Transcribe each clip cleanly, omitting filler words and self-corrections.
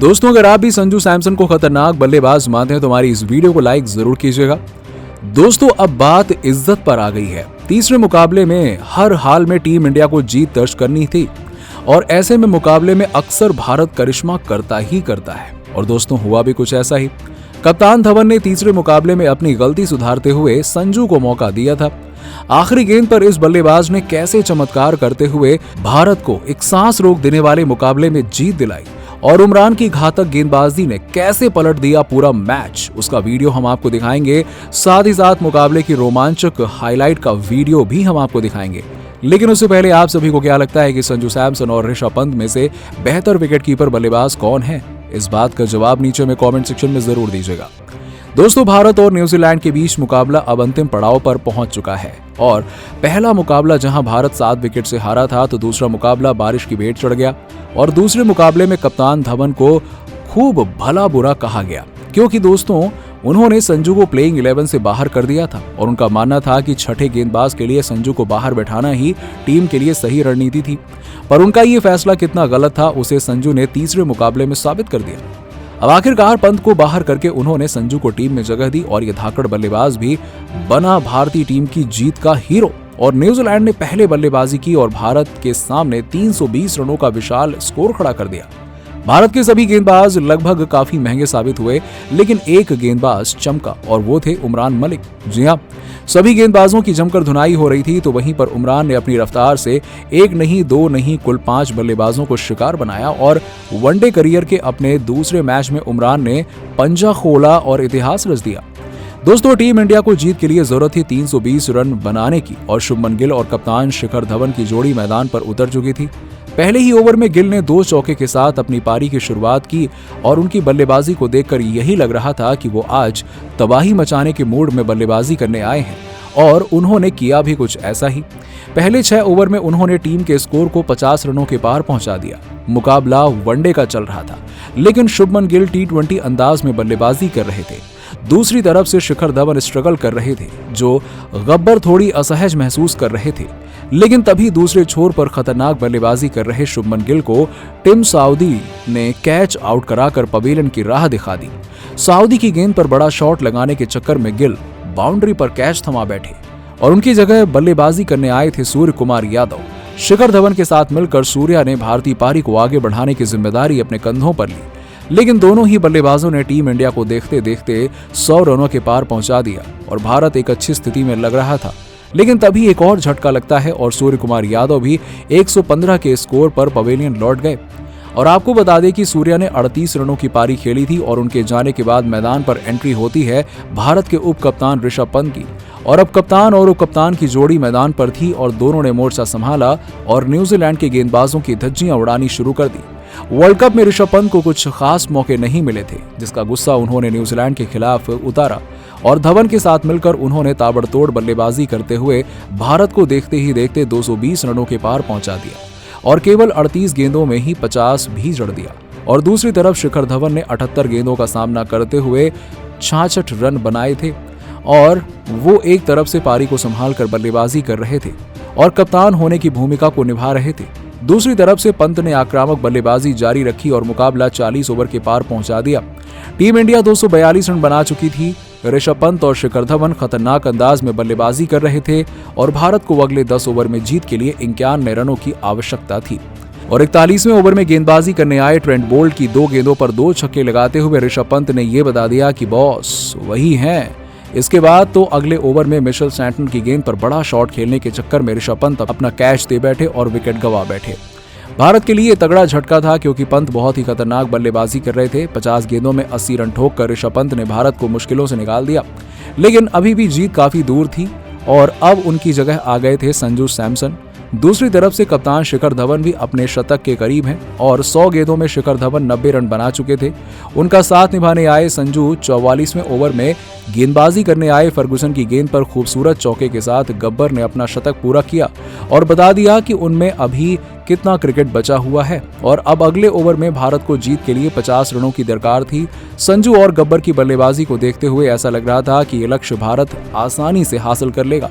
दोस्तों, अगर आप भी संजू सैमसन को खतरनाक बल्लेबाज मानते हैं तो हमारी इस वीडियो को लाइक जरूर कीजिएगा। दोस्तों, अब बात इज्जत पर आ गई है। तीसरे मुकाबले में हर हाल में टीम इंडिया को जीत दर्ज करनी थी और ऐसे में मुकाबले में अक्सर भारत करिश्मा करता ही करता है। और दोस्तों, हुआ भी कुछ ऐसा ही। कप्तान धवन ने तीसरे मुकाबले में अपनी गलती सुधारते हुए संजू को मौका दिया था। आखिरी गेंद पर इस बल्लेबाज ने कैसे चमत्कार करते हुए भारत को एक सांस रोक देने वाले मुकाबले में जीत दिलाई और उमरान की घातक गेंदबाजी ने कैसे पलट दिया पूरा मैच, उसका वीडियो हम आपको दिखाएंगे। साथ ही साथ मुकाबले की रोमांचक हाईलाइट का वीडियो भी हम आपको दिखाएंगे। लेकिन उससे पहले आप सभी को क्या लगता है कि संजू सैमसन और ऋषभ पंत में से बेहतर विकेटकीपर बल्लेबाज कौन है? इस बात का जवाब नीचे में कमेंट सेक्शन में जरूर दीजिएगा। दोस्तों, भारत और न्यूजीलैंड के बीच मुकाबला अब अंतिम पड़ाव पर पहुंच चुका है और पहला मुकाबला जहां भारत 7 विकेट से हारा था तो दूसरा मुकाबला बारिश की भेंट चढ़ गया और दूसरे मुकाबले में कप्तान धवन को खूब भला बुरा कहा गया, क्योंकि दोस्तों उन्होंने संजू को प्लेइंग 11 से बाहर कर दिया था और उनका मानना था कि छठे गेंदबाज के लिए संजू को बाहर बैठाना ही टीम के लिए सही रणनीति थी। पर उनका ये फैसला कितना गलत था उसे संजू ने तीसरे मुकाबले में साबित कर दिया। अब आखिरकार पंत को बाहर करके उन्होंने संजू को टीम में जगह दी और ये धाकड़ बल्लेबाज भी बना भारतीय टीम की जीत का हीरो। और न्यूजीलैंड ने पहले बल्लेबाजी की और भारत के सामने 320 रनों का विशाल स्कोर खड़ा कर दिया। भारत के सभी गेंदबाज लगभग काफी महंगे साबित हुए, लेकिन एक गेंदबाज चमका और वो थे उमरान मलिक। जी हाँ, सभी गेंदबाजों की जमकर धुनाई हो रही थी तो वहीं पर उमरान ने अपनी रफ्तार से एक नहीं, दो नहीं, कुल 5 बल्लेबाजों को शिकार बनाया और वनडे करियर के अपने दूसरे मैच में उमरान ने पंजा खोला और इतिहास रच दिया। दोस्तों, टीम इंडिया को जीत के लिए जरूरत थी 320 रन बनाने की और शुभमन गिल और कप्तान शिखर धवन की जोड़ी मैदान पर उतर चुकी थी। पहले ही ओवर में गिल ने 2 चौके के साथ अपनी पारी की शुरुआत की और उनकी बल्लेबाजी को देखकर यही लग रहा था कि वो आज तबाही मचाने के मूड में बल्लेबाजी करने आए हैं और उन्होंने किया भी कुछ ऐसा ही। पहले 6 ओवर में उन्होंने टीम के स्कोर को 50 रनों के पार पहुंचा दिया। मुकाबला वनडे का चल रहा था, लेकिन शुभमन गिल T20 अंदाज में बल्लेबाजी कर रहे थे। दूसरी तरफ से शिखर धवन स्ट्रगल कर रहे थे, जो गब्बर थोड़ी असहज महसूस कर रहे थे। लेकिन तभी दूसरे छोर पर खतरनाक बल्लेबाजी कर रहे शुभमन गिल को टिम साउदी ने कैच आउट कराकर पवेलियन की राह दिखा दी। साउदी की गेंद पर बड़ा शॉट लगाने के चक्कर में गिल बाउंड्री पर कैच थमा बैठे और उनकी जगह बल्लेबाजी करने आए थे सूर्य कुमार यादव। शिखर धवन के साथ मिलकर सूर्या ने भारतीय पारी को आगे बढ़ाने की जिम्मेदारी अपने कंधों पर ली, लेकिन दोनों ही बल्लेबाजों ने टीम इंडिया को देखते देखते 100 रनों के पार पहुंचा दिया और भारत एक अच्छी स्थिति में लग रहा था। लेकिन तभी एक और झटका लगता है और सूर्य कुमार यादव भी 115 के स्कोर पर पवेलियन लौट गए। और आपको बता दें कि सूर्या ने 38 रनों की पारी खेली थी और उनके जाने के बाद मैदान पर एंट्री होती है भारत के उप कप्तान ऋषभ पंत की। और अब कप्तान और उप कप्तान की जोड़ी मैदान पर थी और दोनों ने मोर्चा संभाला और न्यूजीलैंड के गेंदबाजों की धज्जियां उड़ानी शुरू कर दी। वर्ल्ड कप में ऋषभ पंत को कुछ खास मौके नहीं मिले थे, जिसका गुस्सा उन्होंने न्यूजीलैंड के खिलाफ उतारा और धवन के साथ मिलकर उन्होंने ताबड़तोड़ बल्लेबाजी करते हुए भारत को देखते ही देखते 220 रनों के पार पहुंचा दिया और केवल 38 गेंदों में ही 50 भी जड़ दिया। और दूसरी तरफ शिखर धवन ने 78 गेंदों का सामना करते हुए 66 रन बनाए थे और वो एक तरफ से पारी को संभाल कर बल्लेबाजी कर रहे थे और कप्तान होने की भूमिका को निभा रहे थे। दूसरी तरफ से पंत ने आक्रामक बल्लेबाजी जारी रखी और मुकाबला 40 ओवर के पार पहुंचा दिया। टीम इंडिया 242 रन बना चुकी थी। ऋषभ पंत और शिखर धवन खतरनाक अंदाज में बल्लेबाजी कर रहे थे और भारत को अगले 10 ओवर में जीत के लिए 91 रनों की आवश्यकता थी। और 41वें ओवर में गेंदबाजी करने आए ट्रेंट बोल्ट की 2 गेंदों पर 2 छक्के लगाते हुए ऋषभ पंत ने ये बता दिया कि बॉस वही हैं। इसके बाद तो अगले ओवर में मिशेल सैंटनर की गेंद पर बड़ा शॉट खेलने के चक्कर में ऋषभ पंत अपना कैच दे बैठे और विकेट गंवा बैठे। भारत के लिए तगड़ा झटका था क्योंकि पंत बहुत ही खतरनाक बल्लेबाजी कर रहे थे। 50 गेंदों में 80 रन ठोककर ऋषभ पंत ने भारत को मुश्किलों से निकाल दिया, लेकिन अभी भी जीत काफी दूर थी और अब उनकी जगह आ गए थे संजू सैमसन। दूसरी तरफ से कप्तान शिखर धवन भी अपने शतक के करीब हैं और 100 गेंदों में शिखर धवन 90 रन बना चुके थे। उनका साथ निभाने आए संजू 44वें ओवर में गेंदबाजी करने आए फर्गुसन की गेंद पर खूबसूरत चौके के साथ गब्बर ने अपना शतक पूरा किया और बता दिया कि उनमें अभी कितना क्रिकेट बचा हुआ है और अब अगले ओवर में भारत को जीत के लिए 50 रनों की दरकार थी। संजू और गब्बर की बल्लेबाजी को देखते हुए ऐसा लग रहा था कि ये लक्ष्य भारत आसानी से हासिल कर लेगा,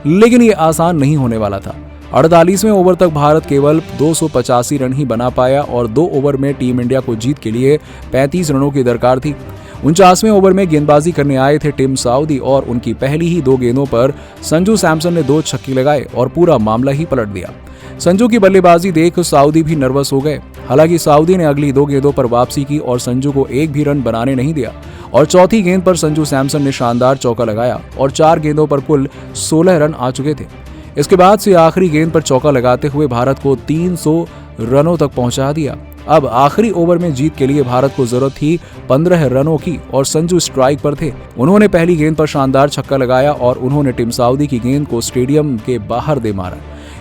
लेकिन ये आसान नहीं होने वाला था। 48वें ओवर तक भारत केवल 285 रन ही बना पाया और 2 ओवर में टीम इंडिया को जीत के लिए 35 रनों की दरकार थी। 49वें ओवर में गेंदबाजी करने आए थे टिम साउदी और उनकी पहली ही 2 गेंदों पर संजू सैमसन ने 2 छक्के लगाए और पूरा मामला ही पलट दिया। संजू की बल्लेबाजी देख साउदी भी नर्वस हो गए। हालांकि साउदी ने अगली 2 गेंदों पर वापसी की और संजू को एक भी रन बनाने नहीं दिया और चौथी गेंद पर संजू सैमसन ने शानदार चौका लगाया और 4 गेंदों पर कुल 16 रन आ चुके थे। इसके बाद से आखिरी गेंद पर चौका लगाते हुए भारत को 300 रनों तक पहुंचा दिया। अब आखिरी ओवर में जीत के लिए भारत को जरूरत थी 15 रनों की और संजू स्ट्राइक पर थे। उन्होंने पहली गेंद पर शानदार छक्का लगाया और उन्होंने टिम साउदी की गेंद को स्टेडियम के बाहर दे मारा।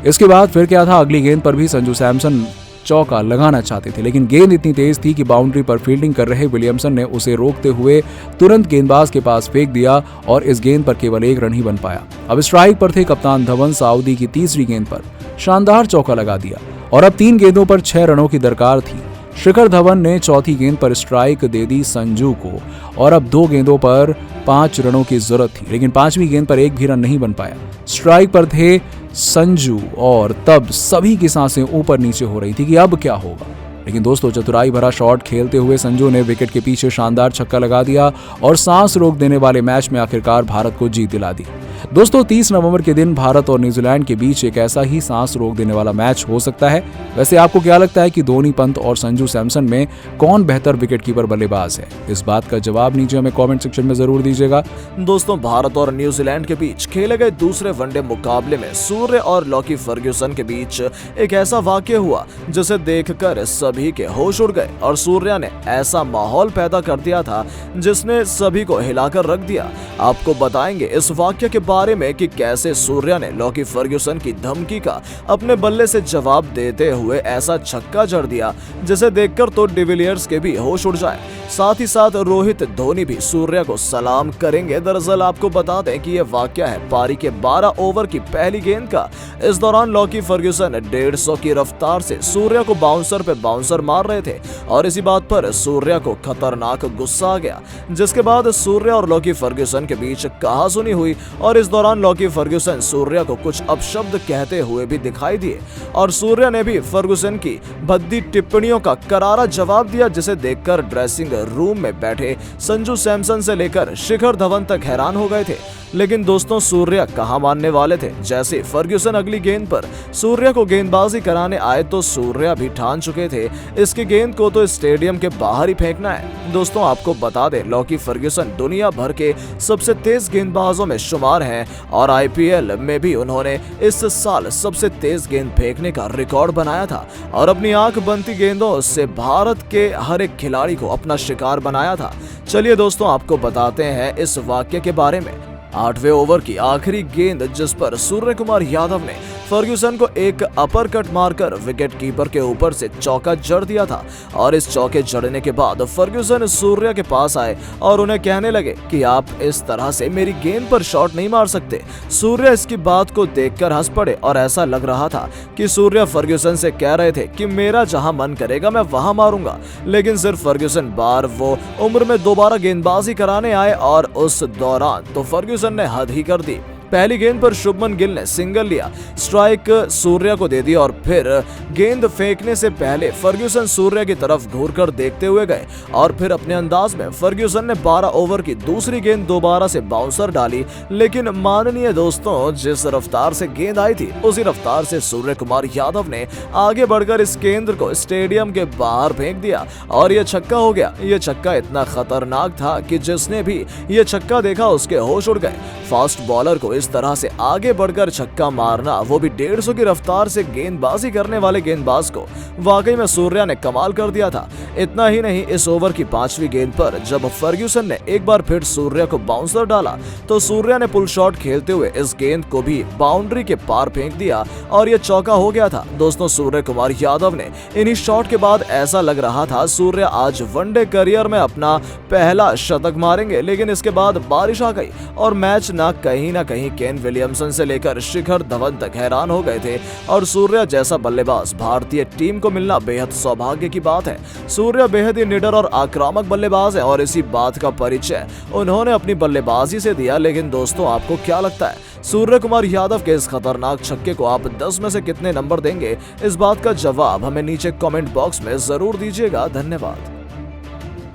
इसके बाद फिर क्या था, अगली गेंद पर भी संजू सैमसन चौका लगाना चाहते थे, लेकिन गेंद इतनी तेज थी कि बाउंड्री पर फील्डिंग कर रहे विलियमसन ने उसे रोकते हुए तुरंत गेंदबाज के पास फेंक दिया और इस गेंद पर केवल 1 रन ही बन पाया। अब स्ट्राइक पर थे कप्तान धवन। साउदी की तीसरी गेंद पर शानदार चौका लगा दिया और अब 3 गेंदों पर 6 रनों की दरकार थी। शिखर धवन ने चौथी गेंद पर स्ट्राइक दे दी संजू को और अब 2 गेंदों पर 5 रनों की जरूरत थी, लेकिन 5वीं गेंद पर एक भी रन नहीं बन पाया। स्ट्राइक पर थे संजू और तब सभी की सांसें ऊपर नीचे हो रही थी कि अब क्या होगा। लेकिन दोस्तों, चतुराई भरा शॉट खेलते हुए संजू ने विकेट के पीछे शानदार छक्का लगा दिया और सांस रोक देने वाले मैच में आखिरकार भारत को जीत दिला दी। दोस्तों, 30 नवंबर के दिन भारत और न्यूजीलैंड के बीच एक ऐसा ही सांस रोक देने वाला मैच हो सकता है। वैसे आपको क्या लगता है कि धोनी, पंत और संजू सैमसन में कौन बेहतर विकेटकीपर बल्लेबाज है? इस बात का जवाब नीचे हमें कमेंट सेक्शन में जरूर दीजिएगा। दोस्तों, भारत और न्यूजीलैंड के बीच खेले गए दूसरे वनडे मुकाबले में सूर्य और लॉकी फर्ग्यूसन के बीच एक ऐसा वाकया हुआ जिसे देखकर सभी के होश उड़ गए और सूर्या ने ऐसा माहौल पैदा कर दिया था जिसने सभी को हिलाकर रख दिया। आपको बताएंगे इस वाकये के बारे में कि कैसे सूर्या ने लॉकी फर्ग्यूसन की धमकी का अपने बल्ले से जवाब देते हुए ऐसा छक्का जड़ दिया जिसे देखकर तो डिविलियर्स के भी होश उड़ जाए। साथ ही साथ रोहित धोनी भी सूर्या को सलाम करेंगे। दरअसल आपको बता दें कि यह वाकया है पारी के 12 ओवर की पहली गेंद का। इस दौरान लॉकी फर्ग्यूसन 150 की रफ्तार से सूर्या को बाउंसर पे बाउंसर मार रहे थे और इसी बात पर सूर्या को खतरनाक गुस्सा आ गया, जिसके बाद सूर्या और लॉकी फर्ग्यूसन के बीच कहासुनी हुई और इस दौरान लॉकी फर्ग्यूसन सूर्या को कुछ अपशब्द कहते हुए भी दिखाई दिए और सूर्या ने भी फर्ग्यूसन की भद्दी टिप्पणियों का करारा जवाब दिया, जिसे देखकर ड्रेसिंग रूम में बैठे संजू सैमसन से लेकर शिखर धवन तक हैरान हो गए थे। लेकिन दोस्तों, सूर्या कहां मानने वाले थे। जैसे फर्ग्यूसन अगली गेंद पर सूर्या को गेंदबाजी कराने आए तो सूर्या भी ठान चुके थे इसकी गेंद को तो स्टेडियम के बाहर ही फेंकना है। दोस्तों, आपको बता दें लॉकी फर्ग्यूसन दुनिया भर के सबसे तेज गेंदबाजों में शुमार हैं और IPL में भी उन्होंने इस साल सबसे तेज गेंद फेंकने का रिकॉर्ड बनाया था और अपनी आंख बनती गेंदों से भारत के हर एक खिलाड़ी को अपना शिकार बनाया था। चलिए दोस्तों, आपको बताते हैं इस वाक्य के बारे में। 8वें ओवर की आखिरी गेंद जिस पर सूर्य कुमार यादव ने फर्ग्यूसन को एक अपर कट मारकर विकेट कीपर के ऊपर से चौका जड़ दिया था और इस चौके जड़ने के बाद फर्ग्यूसन सूर्या के पास आए और उन्हें कहने लगे कि आप इस तरह से मेरी गेंद पर शॉट नहीं मार सकते। सूर्या इसकी बात को देखकर हंस पड़े और ऐसा लग रहा था कि सूर्या फर्ग्यूसन से कह रहे थे कि मेरा जहां मन करेगा मैं वहां मारूंगा। लेकिन सिर्फ फर्ग्यूसन बार वो उम्र में दोबारा गेंदबाजी कराने आए और उस दौरान तो फर्ग्यूसन ने हद ही कर दी। पहली गेंद पर शुभमन गिल ने सिंगल लिया, स्ट्राइक सूर्या को दे दी और फिर गेंद फेंकने से पहले फर्ग्यूसन सूर्या की तरफ घूरकर देखते हुए गए और फिर अपने अंदाज में फर्ग्यूसन ने 12 ओवर की दूसरी गेंद दोबारा से बाउंसर डाली। लेकिन माननीय दोस्तों, जिस रफ्तार से गेंद आई थी उसी रफ्तार से सूर्य कुमार यादव ने आगे बढ़कर इस गेंद को स्टेडियम के बाहर फेंक दिया और यह छक्का हो गया। यह छक्का इतना खतरनाक था कि जिसने भी यह छक्का देखा उसके होश उड़ गए। फास्ट बॉलर को इस तरह से आगे बढ़कर छक्का मारना, वो भी 150 की रफ्तार से गेंदबाजी करने वाले गेंदबाज को, वाकई में सूर्या ने कमाल कर दिया था। इतना ही नहीं, इस ओवर की 5वीं गेंद पर जब फर्ग्यूसन ने एक बार फिर सूर्या को बाउंसर डाला तो सूर्या ने पुल शॉट खेलते हुए इस गेंद को भी बाउंड्री के पार फेंक दिया और यह चौका हो गया था। दोस्तों, सूर्य कुमार यादव ने इन्हीं शॉट के बाद ऐसा लग रहा था सूर्या आज वनडे करियर में अपना पहला शतक मारेंगे, लेकिन इसके बाद बारिश आ गई और मैच ना कहीं केन विलियमसन से लेकर शिखर धवन तक हैरान हो गए थे और सूर्या जैसा बल्लेबाज भारतीय टीम को मिलना बेहद सौभाग्य की बात है। सूर्या बेहद ही निडर और आक्रामक बल्लेबाज है और इसी बात का परिचय उन्होंने अपनी बल्लेबाजी से दिया। लेकिन दोस्तों, आपको क्या लगता है सूर्य कुमार यादव के इस खतरनाक छक्के को आप 10 में से कितने नंबर देंगे, इस बात का जवाब हमें नीचे कमेंट बॉक्स में जरूर दीजिएगा। धन्यवाद।